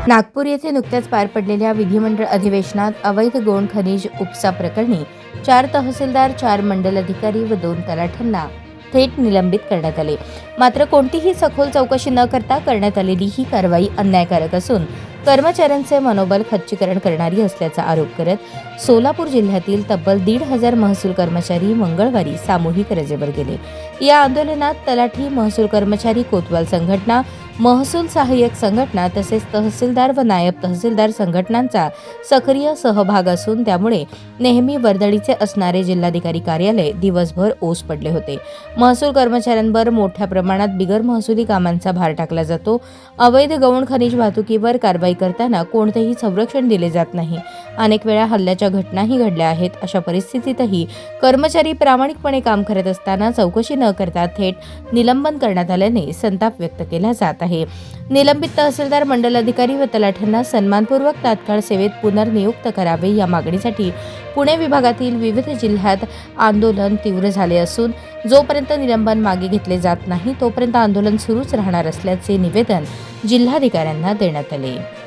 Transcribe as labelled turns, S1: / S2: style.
S1: नागपूर येथे नुकत्याच पार पडलेल्या विधिमंडळ अधिवेशनात अवैध गौण खनिज उपसा प्रकरणी 4 तहसीलदार, 4 मंडल अधिकारी व 2 तलाठ्यांना थेट निलंबित करण्यात आले. मात्र कोणतीही सखोल चौकशी न करता करण्यात आलेली ही कारवाई अन्यायकारक असून कर्मचाऱ्यांचे मनोबल खच्चीकरण करणारी असल्याचा आरोप करत सोलापूर जिल्ह्यातील तब्बल 1,500 महसूल कर्मचारी मंगळवारी सामूहिक रजेवर गेले. या आंदोलनात तलाठी, महसूल कर्मचारी, कोतवाल संघटना, महसूल सहाय्यक संघटना तसेच तहसीलदार व नायब तहसीलदार संघटनांचा सक्रिय सहभाग असून त्यामुळे नेहमी वर्दळीचे असणारे जिल्हाधिकारी कार्यालय दिवसभर ओस पडले होते. महसूल कर्मचाऱ्यांवर मोठ्या प्रमाणात बिगर महसुली कामांचा भार टाकला जातो. अवैध गौण खनिज वाहतुकीवर कारवाई करताना कोणतेही संरक्षण दिले जात नाही. अनेक वेळा हल्ल्याच्या घटनाही घडल्या आहेत. अशा परिस्थितीतही कर्मचारी प्रामाणिकपणे काम करत असताना चौकशी न करता थेट निलंबन करण्यात आल्याने संताप व्यक्त केला जात आहे. निलंबित तहसीलदार, मंडल अधिकारी व तलाठ्यांना सन्मानपूर्वक तात्काळ सेवेत पुनर्नियुक्त करावे या मागणीसाठी पुणे विभागातील विविध जिल्ह्यात आंदोलन तीव्र झाले असून जोपर्यंत निलंबन मागे घेतले जात नाही तोपर्यंत आंदोलन सुरूच राहणार असल्याचे निवेदन जिल्हाधिकाऱ्यांना देण्यात आले.